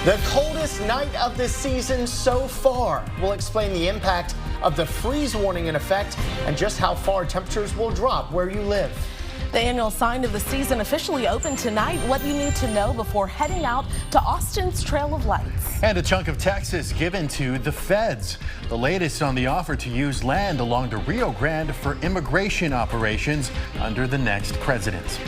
The coldest night of the season so far. We'll explain the impact of the freeze warning in effect and just how far temperatures will drop where you live. The annual sign of the season officially opened tonight. What you need to know before heading out to Austin's Trail of Lights. And a chunk of Texas given to the feds. The latest on the offer to use land along the Rio Grande for immigration operations under the next president.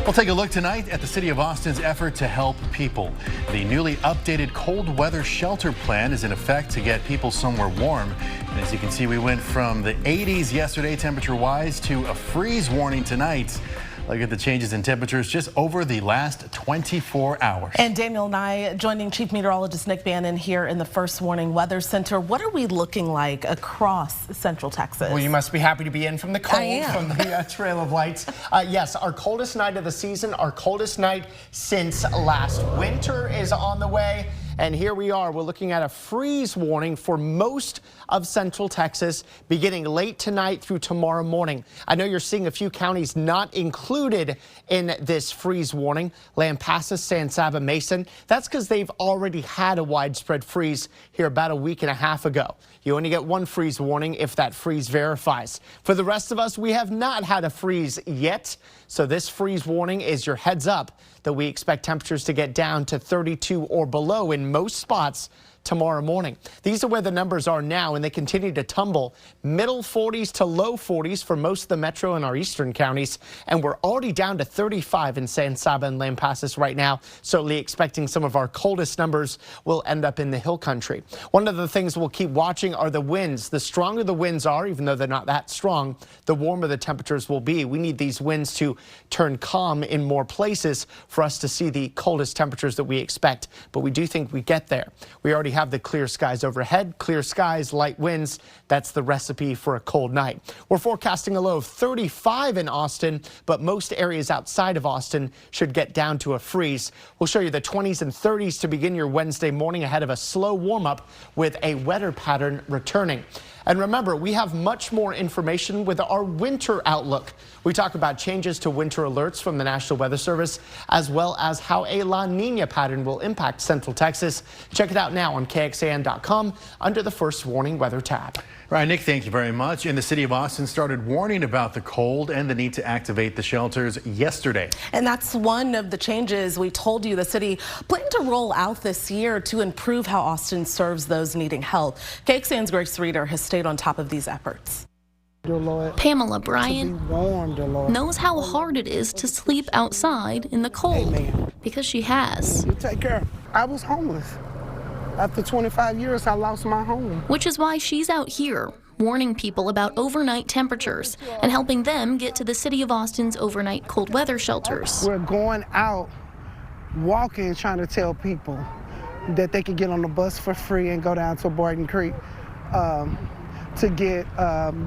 We'll take a look tonight at the city of Austin's effort to help people. The newly updated cold weather shelter plan is in effect to get people somewhere warm. And as you can see, we went from the 80s yesterday temperature-wise to a freeze warning tonight. Look at the changes in temperatures just over the last 24 hours. And Daniel and I joining Chief Meteorologist Nick Bannon here in the First Warning Weather Center. What are we looking like across Central Texas? Well, you must be happy to be in from the cold, from the Trail of Lights. Yes, our coldest night of the season, our coldest night since last winter is on the way. And here we are. We're looking at a freeze warning for most of Central Texas beginning late tonight through tomorrow morning. I know you're seeing a few counties not included in this freeze warning. Lampasas, San Saba, Mason. That's because they've already had a widespread freeze here about a week and a half ago. You only get one freeze warning if that freeze verifies. For the rest of us, we have not had a freeze yet. So this freeze warning is your heads up that we expect temperatures to get down to 32 or below in most spots tomorrow morning. These are where the numbers are now, and they continue to tumble. Middle 40s to low 40s for most of the metro and our eastern counties. And we're already down to 35 in San Saba and Lampasas right now. Certainly expecting some of our coldest numbers will end up in the hill country. One of the things we'll keep watching are the winds. The stronger the winds are, even though they're not that strong, the warmer the temperatures will be. We need these winds to turn calm in more places for us to see the coldest temperatures that we expect. But we do think we get there. We already have the clear skies overhead, clear skies, light winds. That's the recipe for a cold night. We're forecasting a low of 35 in Austin, but most areas outside of Austin should get down to a freeze. We'll show you the 20s and 30s to begin your Wednesday morning ahead of a slow warm up with a wetter pattern returning. And remember, we have much more information with our winter outlook. We talk about changes to winter alerts from the National Weather Service, as well as how a La Nina pattern will impact Central Texas. Check it out now on KXAN.com under the First Warning Weather tab. Right, Nick, thank you very much. And the city of Austin started warning about the cold and the need to activate the shelters yesterday. And that's one of the changes we told you the city planned to roll out this year to improve how Austin serves those needing help. KXAN's Grace Reader has stayed on top of these efforts. Pamela Bryant knows how hard it is to sleep outside in the cold because she has. You take care. I was homeless. After 25 years, I lost my home. Which is why she's out here, warning people about overnight temperatures and helping them get to the city of Austin's overnight cold weather shelters. We're going out, walking, trying to tell people that they can get on the bus for free and go down to Barton Creek to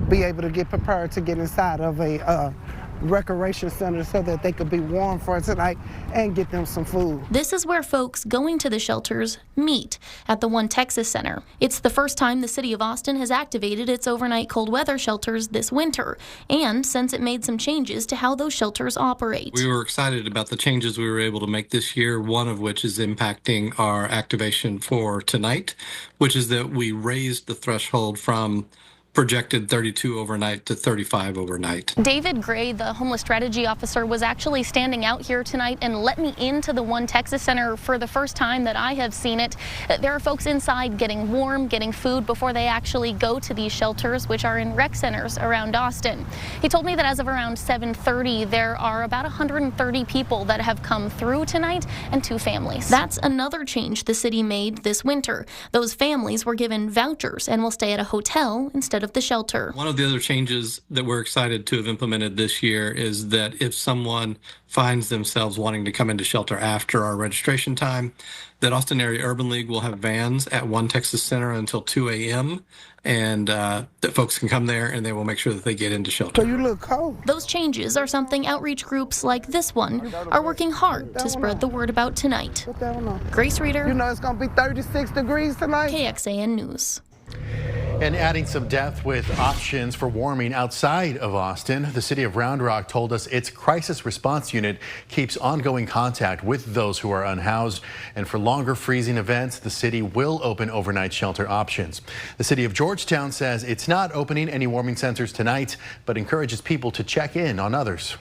be able to get prepared to get inside of a recreation center so that they could be warm for tonight and get them some food. This is where folks going to the shelters meet at the One Texas Center. It's the first time the city of Austin has activated its overnight cold weather shelters this winter, and since it made some changes to how those shelters operate. We were excited about the changes we were able to make this year, one of which is impacting our activation for tonight, which is that we raised the threshold from projected 32 overnight to 35 overnight. David Gray, the homeless strategy officer, was actually standing out here tonight and let me into the One Texas Center for the first time that I have seen it. There are folks inside getting warm, getting food before they actually go to these shelters, which are in rec centers around Austin. He told me that as of around 7:30, there are about 130 people that have come through tonight and 2 families. That's another change the city made this winter. Those families were given vouchers and will stay at a hotel instead of the shelter. One of the other changes that we're excited to have implemented this year is that if someone finds themselves wanting to come into shelter after our registration time, that Austin Area Urban League will have vans at One Texas Center until 2 a.m. and that folks can come there and they will make sure that they get into shelter. So you look cold. Those changes are something outreach groups like this one are working hard to spread the word about tonight. Grace Reader. You know it's going to be 36 degrees tonight. KXAN News. And adding some depth with options for warming outside of Austin, the city of Round Rock told us its crisis response unit keeps ongoing contact with those who are unhoused. And for longer freezing events, the city will open overnight shelter options. The city of Georgetown says it's not opening any warming centers tonight, but encourages people to check in on others.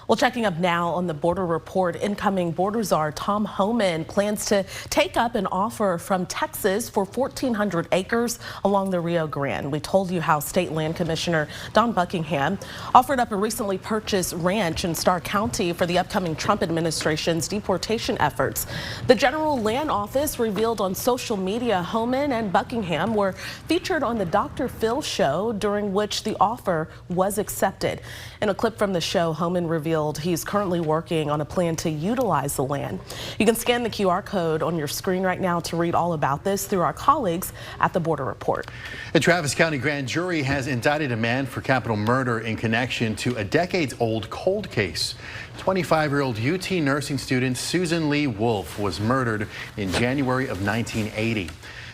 Well, checking up now on the border report, incoming border czar Tom Homan plans to take up an offer from Texas for 1,400 acres along the Rio Grande. We told you how State Land Commissioner Don Buckingham offered up a recently purchased ranch in Starr County for the upcoming Trump administration's deportation efforts. The General Land Office revealed on social media Homan and Buckingham were featured on the Dr. Phil show, during which the offer was accepted. In a clip from the show, Homan revealed he's currently working on a plan to utilize the land. You can scan the QR code on your screen right now to read all about this through our colleagues at the Border Report. A Travis County grand jury has indicted a man for capital murder in connection to a decades-old cold case. 25-year-old UT nursing student Susan Lee Wolf was murdered in January of 1980.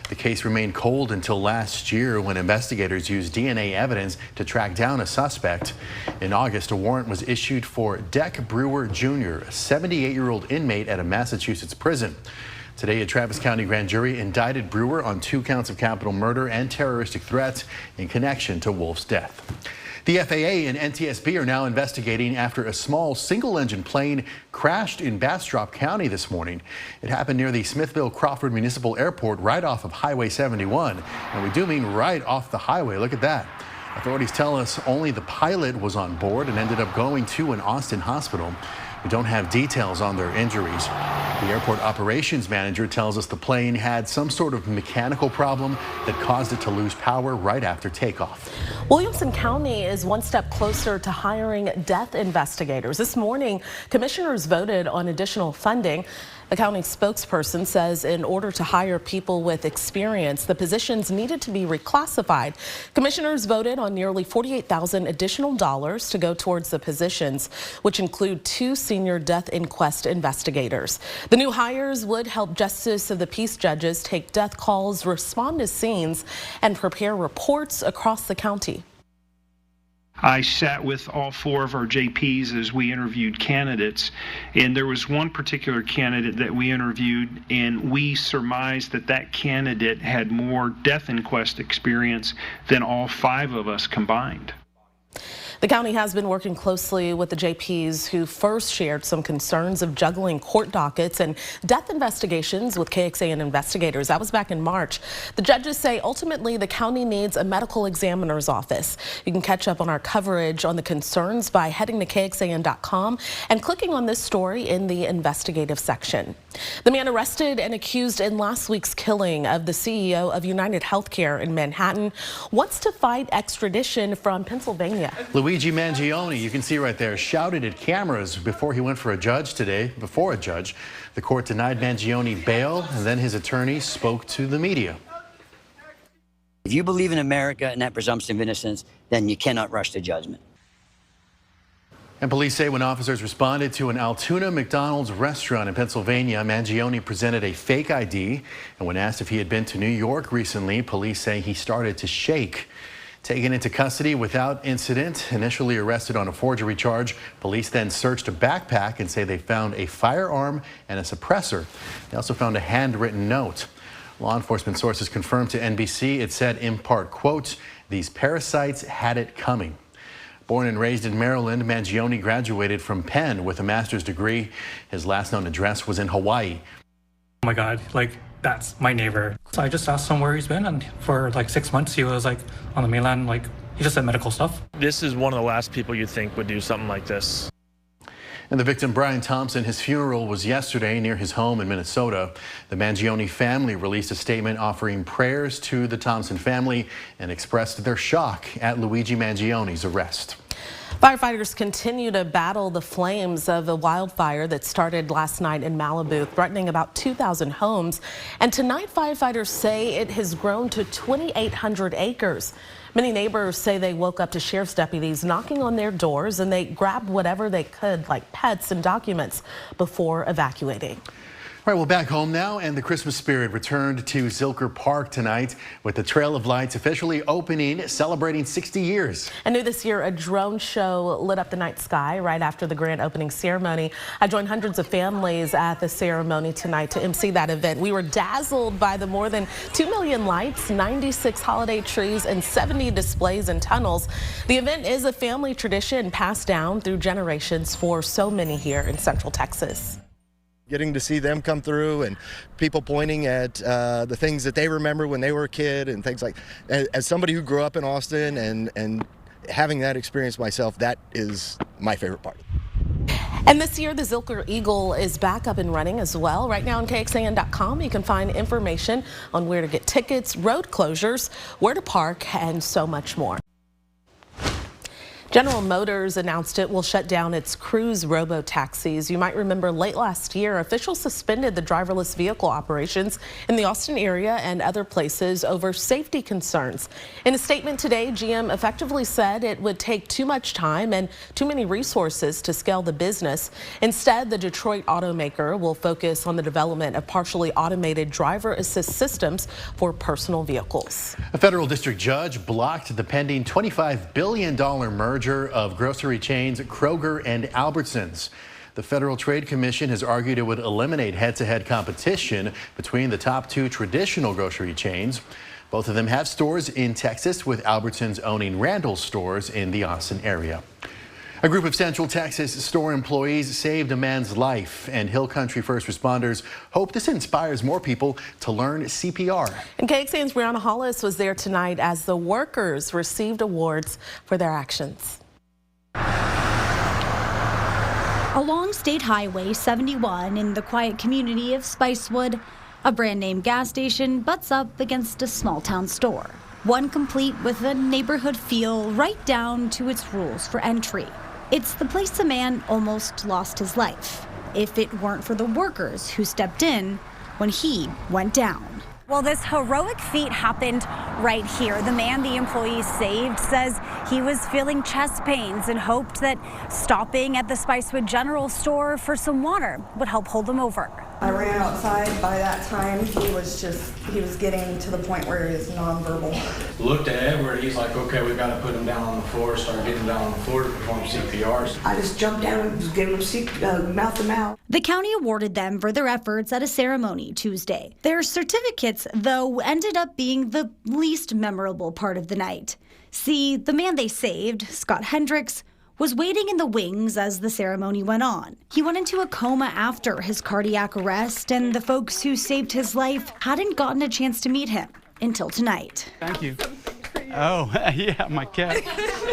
The case remained cold until last year when investigators used DNA evidence to track down a suspect. In August, a warrant was issued for Deck Brewer Jr., a 78-year-old inmate at a Massachusetts prison. Today, a Travis County grand jury indicted Brewer on 2 counts of capital murder and terroristic threats in connection to Wolf's death. The FAA and NTSB are now investigating after a small single-engine plane crashed in Bastrop County this morning. It happened near the Smithville-Crawford Municipal Airport right off of Highway 71. And we do mean right off the highway. Look at that. Authorities tell us only the pilot was on board and ended up going to an Austin hospital. We don't have details on their injuries. The airport operations manager tells us the plane had some sort of mechanical problem that caused it to lose power right after takeoff. Williamson County is one step closer to hiring death investigators. This morning, commissioners voted on additional funding. The county spokesperson says in order to hire people with experience, the positions needed to be reclassified. Commissioners voted on nearly $48,000 additional dollars to go towards the positions, which include 2 senior death inquest investigators. The new hires would help justice of the peace judges take death calls, respond to scenes, and prepare reports across the county. I sat with all 4 of our JPs as we interviewed candidates, and there was one particular candidate that we interviewed, and we surmised that that candidate had more death inquest experience than all 5 of us combined. The county has been working closely with the JPs who first shared some concerns of juggling court dockets and death investigations with KXAN investigators. That was back in March. The judges say ultimately the county needs a medical examiner's office. You can catch up on our coverage on the concerns by heading to KXAN.com and clicking on this story in the investigative section. The man arrested and accused in last week's killing of the CEO of United Healthcare in Manhattan wants to fight extradition from Pennsylvania. Luigi Mangione, you can see right there, shouted at cameras before he went for a judge today. Before a judge, the court denied Mangione bail, and then his attorney spoke to the media. If you believe in America and that presumption of innocence, then you cannot rush to judgment. And police say when officers responded to an Altoona McDonald's restaurant in Pennsylvania, Mangione presented a fake ID. And when asked if he had been to New York recently, police say he started to shake. Taken into custody without incident, initially arrested on a forgery charge, police then searched a backpack and say they found a firearm and a suppressor. They also found a handwritten note. Law enforcement sources confirmed to NBC, it said in part, quote, "These parasites had it coming." Born and raised in Maryland, Mangione graduated from Penn with a master's degree. His last known address was in Hawaii. Oh my God, like that's my neighbor. So I just asked him where he's been, and for like 6 months he was like on the mainland, like he just said medical stuff. This is one of the last people you'd think would do something like this. And the victim, Brian Thompson, his funeral was yesterday near his home in Minnesota. The Mangione family released a statement offering prayers to the Thompson family and expressed their shock at Luigi Mangione's arrest. Firefighters continue to battle the flames of a wildfire that started last night in Malibu, threatening about 2,000 homes. And tonight, firefighters say it has grown to 2,800 acres. Many neighbors say they woke up to sheriff's deputies knocking on their doors, and they grabbed whatever they could, like pets and documents, before evacuating. All right, well, back home now, and the Christmas spirit returned to Zilker Park tonight with the Trail of Lights officially opening, celebrating 60 years. And new this year, a drone show lit up the night sky right after the grand opening ceremony. I joined hundreds of families at the ceremony tonight to MC that event. We were dazzled by the more than 2 million lights, 96 holiday trees, and 70 displays and tunnels. The event is a family tradition passed down through generations for so many here in Central Texas. Getting to see them come through and people pointing at the things that they remember when they were a kid and things like, as somebody who grew up in Austin and having that experience myself, that is my favorite part. And this year, the Zilker Eagle is back up and running as well. Right now on KXAN.com, you can find information on where to get tickets, road closures, where to park, and so much more. General Motors announced it will shut down its Cruise robo-taxis. You might remember late last year, officials suspended the driverless vehicle operations in the Austin area and other places over safety concerns. In a statement today, GM effectively said it would take too much time and too many resources to scale the business. Instead, the Detroit automaker will focus on the development of partially automated driver assist systems for personal vehicles. A federal district judge blocked the pending $25 billion merger of grocery chains Kroger and Albertsons. The Federal Trade Commission has argued it would eliminate head-to-head competition between the top two traditional grocery chains. Both of them have stores in Texas, with Albertsons owning Randall's stores in the Austin area. A group of Central Texas store employees saved a man's life, and Hill Country first responders hope this inspires more people to learn CPR. And KXAN's Brianna Hollis was there tonight as the workers received awards for their actions. Along State Highway 71 in the quiet community of Spicewood, a brand name gas station butts up against a small town store. One complete with a neighborhood feel right down to its rules for entry. It's the place a man almost lost his life, if it weren't for the workers who stepped in when he went down. Well, this heroic feat happened right here. The man the employees saved says he was feeling chest pains and hoped that stopping at the Spicewood General Store for some water would help hold him over. I ran outside. By that time, he was getting to the point where he was nonverbal. Looked at Edward, he's like, okay, we've got to put him down on the floor, start getting down on the floor to perform CPR. I just jumped down and just gave him mouth to mouth. The county awarded them for their efforts at a ceremony Tuesday. Their certificates, though, ended up being the least memorable part of the night. See, the man they saved, Scott Hendricks, was waiting in the wings as the ceremony went on. He went into a coma after his cardiac arrest, and the folks who saved his life hadn't gotten a chance to meet him until tonight. Thank you. Oh, yeah, my cat.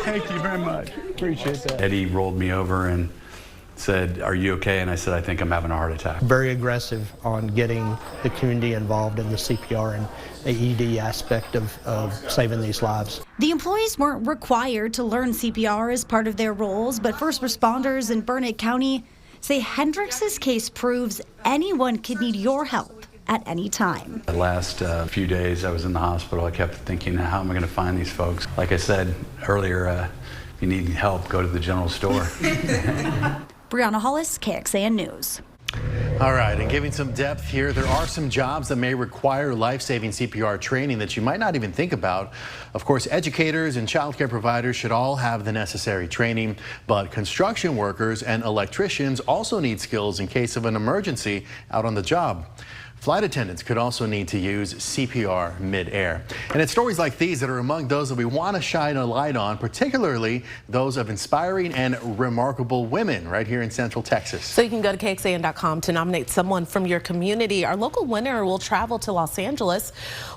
Thank you very much. Appreciate that. Eddie rolled me over and said, "Are you okay?" And I said, "I think I'm having a heart attack." Very aggressive on getting the community involved in the CPR and AED aspect of saving these lives. The employees weren't required to learn CPR as part of their roles, but first responders in Burnett County say Hendricks' case proves anyone could need your help at any time. The last few days I was in the hospital, I kept thinking, how am I going to find these folks? Like I said earlier, if you need help, go to the general store. Brianna Hollis, KXAN News. All right, and giving some depth here, there are some jobs that may require life-saving CPR training that you might not even think about. Of course, educators and childcare providers should all have the necessary training, but construction workers and electricians also need skills in case of an emergency out on the job. Flight attendants could also need to use CPR mid-air. And it's stories like these that are among those that we want to shine a light on, particularly those of inspiring and remarkable women right here in Central Texas. So you can go to KXAN.com to nominate someone from your community. Our local winner will travel to Los Angeles,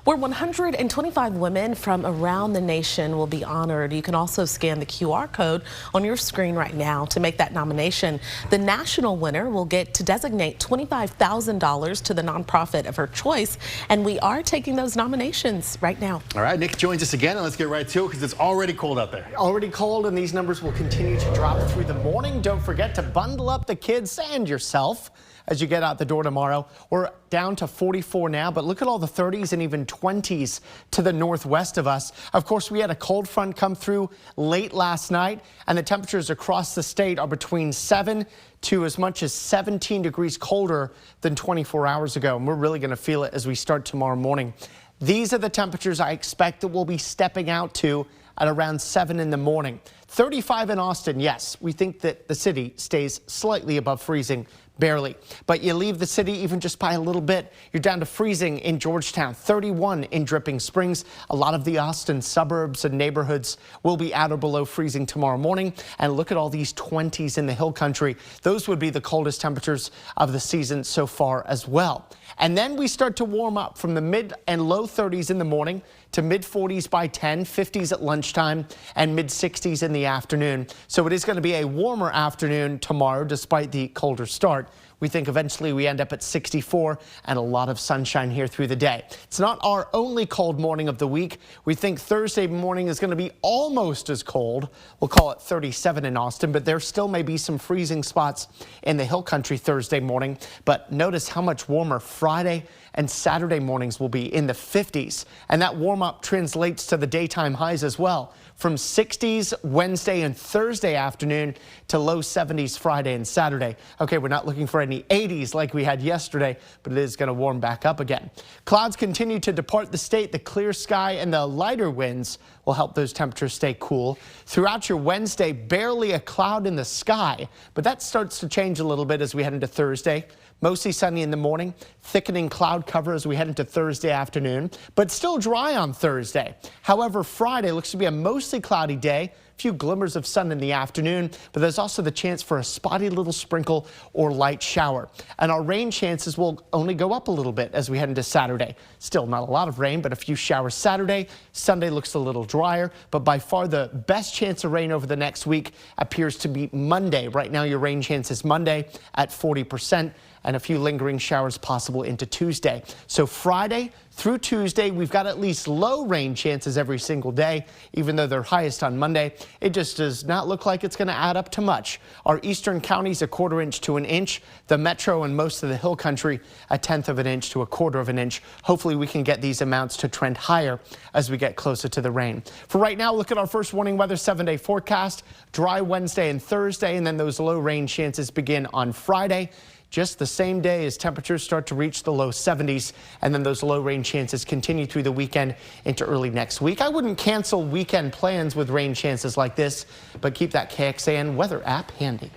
where 125 women from around the nation will be honored. You can also scan the QR code on your screen right now to make that nomination. The national winner will get to designate $25,000 to the nonprofit of her choice, and we are taking those nominations right now. All right, Nick joins us again, and let's get right to it because it's already cold out there. Already cold, and these numbers will continue to drop through the morning. Don't forget to bundle up the kids and yourself as you get out the door tomorrow. We're down to 44 now, but look at all the 30s and even 20s to the northwest of us. Of course, we had a cold front come through late last night, and the temperatures across the state are between 7 to as much as 17 degrees colder than 24 hours ago. And we're really going to feel it as we start tomorrow morning. These are the temperatures I expect that we'll be stepping out to at around 7 in the morning. 35 in Austin, yes, we think that the city stays slightly above freezing, barely. But you leave the city even just by a little bit, you're down to freezing in Georgetown, 31 in Dripping Springs. A lot of the Austin suburbs and neighborhoods will be at or below freezing tomorrow morning. And look at all these 20s in the hill country. Those would be the coldest temperatures of the season so far as well. And then we start to warm up from the mid and low 30s in the morning to mid 40s by 10, 50s at lunchtime, and mid 60s in the afternoon. So it is going to be a warmer afternoon tomorrow despite the colder start. We think eventually we end up at 64 and a lot of sunshine here through the day. It's not our only cold morning of the week. We think Thursday morning is going to be almost as cold. We'll call it 37 in Austin, but there still may be some freezing spots in the hill country Thursday morning. But notice how much warmer Friday and Saturday mornings will be in the 50s. And that warm up translates to the daytime highs as well. From 60s Wednesday and Thursday afternoon to low 70s Friday and Saturday. Okay, we're not looking for any 80s like we had yesterday, but it is going to warm back up again. Clouds continue to depart the state. The clear sky and the lighter winds will help those temperatures stay cool. Throughout your Wednesday, barely a cloud in the sky, but that starts to change a little bit as we head into Thursday. Mostly sunny in the morning, thickening cloud cover as we head into Thursday afternoon, but still dry on Thursday. However, Friday looks to be a mostly cloudy day. A few glimmers of sun in the afternoon, but there's also the chance for a spotty little sprinkle or light shower. And our rain chances will only go up a little bit as we head into Saturday. Still not a lot of rain, but a few showers Saturday. Sunday looks a little drier, but by far the best chance of rain over the next week appears to be Monday. Right now, your rain chance is Monday at 40%. And a few lingering showers possible into Tuesday. So Friday through Tuesday, we've got at least low rain chances every single day, even though they're highest on Monday. It just does not look like it's going to add up to much. Our eastern counties, 1/4 inch to 1 inch. The metro and most of the hill country, 1/10 of an inch to 1/4 of an inch. Hopefully we can get these amounts to trend higher as we get closer to the rain. For right now, look at our first warning weather 7-day forecast. Dry Wednesday and Thursday, and then those low rain chances begin on Friday. Just the same day as temperatures start to reach the low 70s, and then those low rain chances continue through the weekend into early next week. I wouldn't cancel weekend plans with rain chances like this, but keep that KXAN weather app handy.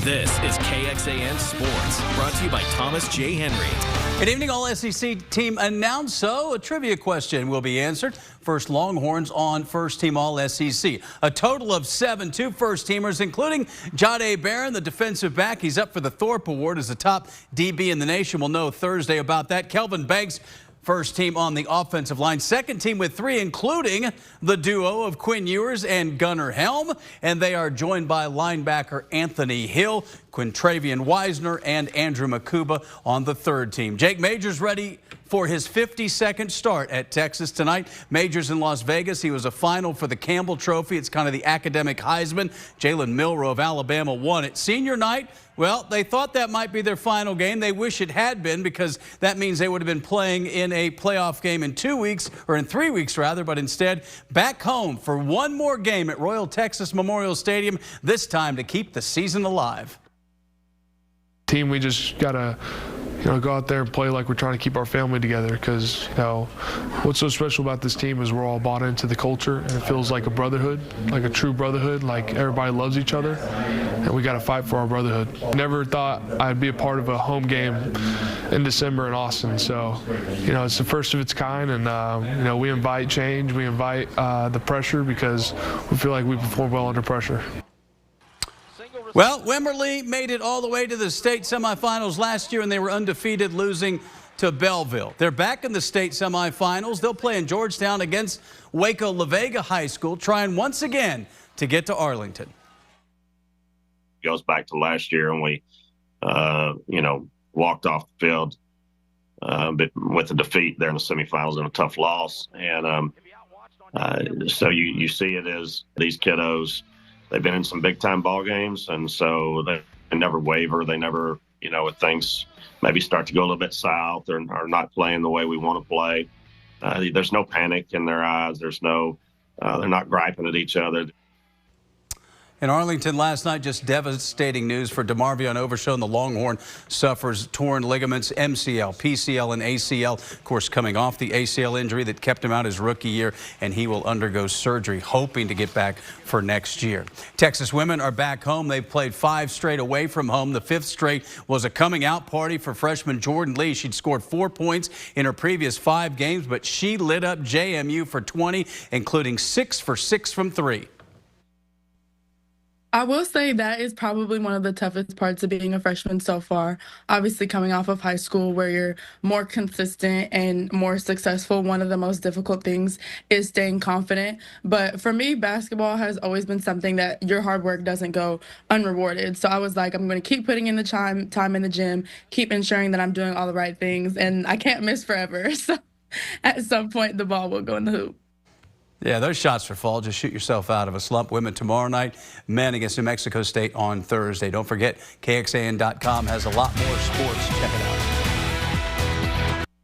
This is KXAN Sports, brought to you by Thomas J. Henry. Good evening, all SEC team announced so. A trivia question will be answered. First Longhorns on First Team All SEC. A total of 7 2 first-teamers, including Jahdae Barron, the defensive back. He's up for the Thorpe Award as the top DB in the nation. We'll know Thursday about that. Kelvin Banks, first team on the offensive line. Second team with 3, including the duo of Quinn Ewers and Gunnar Helm. And they are joined by linebacker Anthony Hill, Quintravian Wisner, and Andrew Makuba on the third team. Jake Majors ready for his 52nd start at Texas tonight. Majors in Las Vegas. He was a final for the Campbell Trophy. It's kind of the academic Heisman. Jalen Milroe of Alabama won it. Senior night, well, they thought that might be their final game. They wish it had been, because that means they would have been playing in a playoff game in 2 weeks, or in 3 weeks rather, but instead back home for one more game at Royal Texas Memorial Stadium, this time to keep the season alive. Team, we just gotta go out there and play like we're trying to keep our family together, because what's so special about this team is we're all bought into the culture, and it feels like a brotherhood, like a true brotherhood, like everybody loves each other, and we got to fight for our brotherhood. Never thought I'd be a part of a home game in December in Austin, so it's the first of its kind, and we invite change, we invite the pressure, because we feel like we perform well under pressure. Well, Wimberley made it all the way to the state semifinals last year, and they were undefeated, losing to Belleville. They're back in the state semifinals. They'll play in Georgetown against Waco La Vega High School, trying once again to get to Arlington. It goes back to last year, and we, walked off the field but with a defeat there in the semifinals and a tough loss. And so you see it as these kiddos, they've been in some big-time ball games, and so they never waver. They never if things maybe start to go a little bit south or not playing the way we want to play, there's no panic in their eyes. There's no, they're not griping at each other. In Arlington last night, just devastating news for DeMarvion Overshown. The Longhorn suffers torn ligaments, MCL, PCL, and ACL. Of course, coming off the ACL injury that kept him out his rookie year, and he will undergo surgery, hoping to get back for next year. Texas women are back home. They've played 5 straight away from home. The 5th straight was a coming out party for freshman Jordan Lee. She'd scored 4 points in her previous 5 games, but she lit up JMU for 20, including 6 for 6 from 3. I will say that is probably one of the toughest parts of being a freshman so far. Obviously, coming off of high school where you're more consistent and more successful, one of the most difficult things is staying confident. But for me, basketball has always been something that your hard work doesn't go unrewarded. So I was like, I'm going to keep putting in the time in the gym, keep ensuring that I'm doing all the right things, and I can't miss forever. So at some point, the ball will go in the hoop. Yeah, those shots will fall. Just shoot yourself out of a slump. Women tomorrow night, men against New Mexico State on Thursday. Don't forget, KXAN.com has a lot more sports. Check it out.